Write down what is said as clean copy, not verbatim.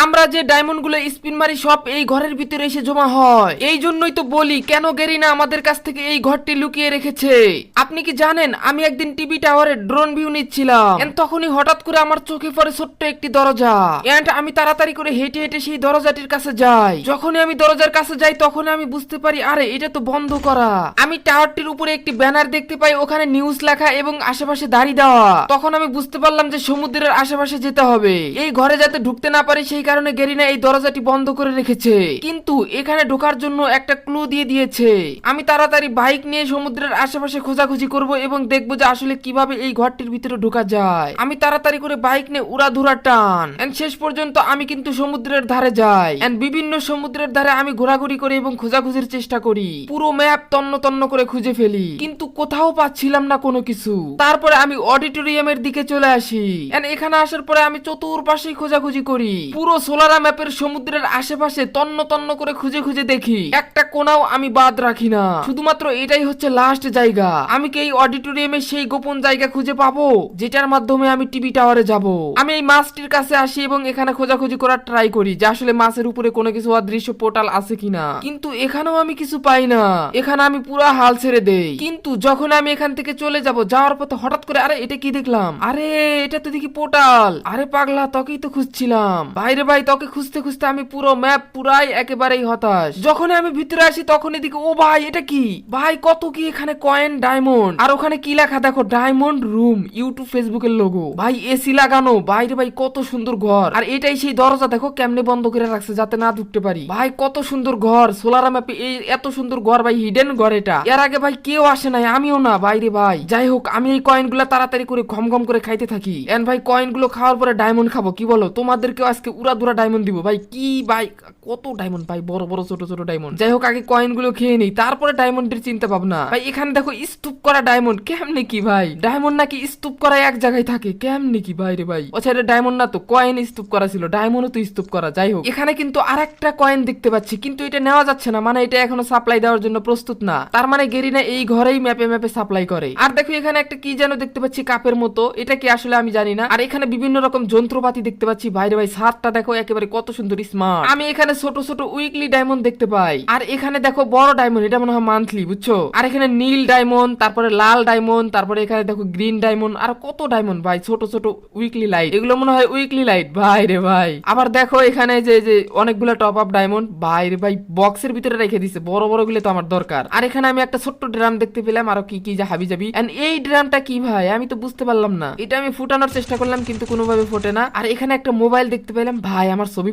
আমরা যে ডায়মন্ড গুলো স্পিন মারি সব এই ঘরের ভিতরে এসে জমা হয়। এই জন্যই তো বলি কেন গেরিনা আমাদের কাছ থেকে এই ঘরটি লুকিয়ে রেখেছে। আপনি কি জানেন আমি একদিন টিভি টাওয়ারে ড্রোন ভিউ নিচ্ছিলাম, তখনই হঠাৎ করে আমার চোখে পড়ে ছোট্ট একটি দরজা। আমি তাড়াতাড়ি করে হেঁটে হেঁটে সেই দরজাটির কাছে যাই। যখনই আমি দরজার কাছে যাই তখন আমি বুঝতে পারি আরে এটা তো বন্ধ করা। আমি টাওয়ারটির উপরে একটি ব্যানার দেখতে পাই, ওখানে নিউজ লেখা এবং আশেপাশে দাড়ি দেওয়া। তখন আমি বুঝতে পারলাম যে সমুদ্রের আশেপাশে যেতে হবে। এই ঘরে যাতে ঢুকতে না পারে সেই কারণে গেরিনা এই দরজাটি বন্ধ করে রেখেছে, কিন্তু এখানে ঢোকার জন্য একটা ক্লু দিয়ে দিয়েছে। আমি তাড়াতাড়ি বাইক নিয়ে সমুদ্রের আশেপাশে খোঁজাখুঁজি করব এবং দেখবো যে আসলে কিভাবে এই ঘরটির ভিতরে ঢোকা যায়। আমি তাড়াতাড়ি করে বাইক নিয়ে উড়াধুরা টান শেষ পর্যন্ত আমি কিন্তু সমুদ্রের ধারে যাই। বিভিন্ন সমুদ্রের ধারে আমি ঘোরাঘুরি করি এবং খোঁজাখুঁজির চেষ্টা করি। পুরো ম্যাপ তন্ন তন্ন করে খুঁজে ফেলি, কিন্তু কোথাও পাচ্ছিলাম না কোনো কিছু। তারপরে আমি অডিটোরিয়ামের দিকে চলে আসি। এখানে আসার পরে আমি চতুর্পাশেই খোঁজাখুঁজি করি। পুরো সোলারা ম্যাপের সমুদ্রের আশেপাশে তন্ন তন্ন করে খুঁজে খুঁজে দেখি, একটা কোনাও আমি বাদ রাখি না। শুধুমাত্র এটাই হচ্ছে লাস্ট জায়গা। আমি কি এই অডিটোরিয়ামে সেই গোপন জায়গা খুঁজে পাবো যেটার মাধ্যমে আমি টিভি টাওয়ারে যাব? আমি এই মাছটির কাছে আসি এবং এখানে খোঁজাখুঁজি করার ট্রাই করি যে আসলে মাছের উপরে কোনো কিছু অদৃশ্য পোর্টাল আছে কিনা, কিন্তু এখানেও আমি কিছু পাই না। এখানে আমি পুরো হাল ছেড়ে দেই। কিন্তু যখন আমি এখান থেকে চলে যাব, যাওয়ার পথে হঠাৎ করে আরে এটা কি দেখলাম, আরে এটা তো দেখি পোর্টাল। আরে পাগলা, তোকেই তো খুঁজছিলাম। বাইরে ভাই, তোকে খুঁজতে খুঁজতে আমি পুরো ম্যাপ পুরাই একেবারেই হতাশ। যখন আমি ভিতরে আসি তখন এদিকে ও ভাই এটা কি ভাই, কত কি এখানে কয়েন, ডায়মন্ড, আর ওখানে কি লেখা দেখো, ডায়মন্ড রুম, ইউটিউব ফেসবুকের লোগো। ভাই এসি লাগানো, বাইরে ভাই কত সুন্দর ঘর। আর এটাই সেই দরজা, দেখো কেমনে বন্ধ করে রাখছে যাতে না ঢুকতে পারি। ভাই কত সুন্দর ঘর, সোলারা ম্যাপে এই এত সুন্দর ঘর ভাই, হিডেন ঘর এটা। এর আগে ভাই কেউ আসে নাই, আমিও না বাইরে ভাই। যাই হোক, আমি এই কয়েন গুলা তাড়াতাড়ি করে ঘম ঘম করে খাইতে থাকি। ভাই কয়েন গুলো খাওয়ার পরে ডায়মন্ড খাবো, কি বলো? তোমাদেরকেও আজকে উড়াধুরা ডায়মন্ড দিব ভাই। কি ভাই কত ডায়মন্ড ভাই, বড় বড় ছোট ছোট ডায়মন্ড। যাই হোক, আগে কয়েন গুলো খেয়ে নেই, তারপরে ডায়মন্ডের চিন্তা ভাবনা। ভাই এখানে দেখো স্তূপ করা ডায়মন্ড, কেমনে কি ভাই? ডায়মন্ড নাকি স্তূপ করা এক জায়গায় থাকে, কেমনে কি ভাই রে ভাই? আচ্ছা এটা ডায়মন্ড না তো, কয়েন স্তূপ করা ছিল, ডায়মন্ডও তো স্তূপ করা। যাই হোক, এখানে কিন্তু আরেকটা কয়েন দেখতে পাচ্ছি, কিন্তু এটা নেওয়া যাচ্ছে না, মানে এটা এখনো সাপ্লাই দেওয়ার জন্য প্রস্তুত না। তার মানে গেরিনা এই ঘরেই ম্যাপে ম্যাপে সাপ্লাই করে। আর দেখো এখানে একটা কি যেন দেখতে পাচ্ছি কাপের মতো, এটা কি আসলে আমি জানি না। আর এখানে বিভিন্ন রকম যন্ত্রপাতি দেখতে পাচ্ছি। ভাইরে ভাই ছাদটা দেখো একেবারে কত সুন্দর স্মার্ট। আমি এখানে ছোট ছোট উইকলি ডায়মন্ড দেখতে পাই। আর এখানে দেখো বড় ডায়মন্ড, এটা মনে হয় মান্থলি, বুঝছো? আর এখানে নীল ডায়মন্ড, তারপরে লাল ডায়মন্ড, তারপরে এখানে দেখো গ্রিন ডায়মন্ড, আর কত ডায়মন্ড ভাই, ছোট ছোট উইকলি লাইট, এগুলো মনে হয় উইকলি লাইট। ভাই রে ভাই, আবার দেখো এখানে যে যে অনেকগুলো টপ আপ ডায়মন্ড, ভাই রে ভাই বক্সের ভিতরে রেখে দিছে, বড় বড় গুলো তো আমার দরকার। আর এখানে আমি একটা ছোট্ট ড্রাম দেখতে পেলাম, আরো কি কি যে হাবি যাবি। এন্ড এই ড্রামটা কি ভাই, আমি তো বুঝতে পারলাম না। এটা আমি ফুটানোর চেষ্টা করলাম কিন্তু কোনোভাবে ফোটে না। আর এখানে একটা মোবাইল দেখতে পেলাম, ভাই আমার ছবি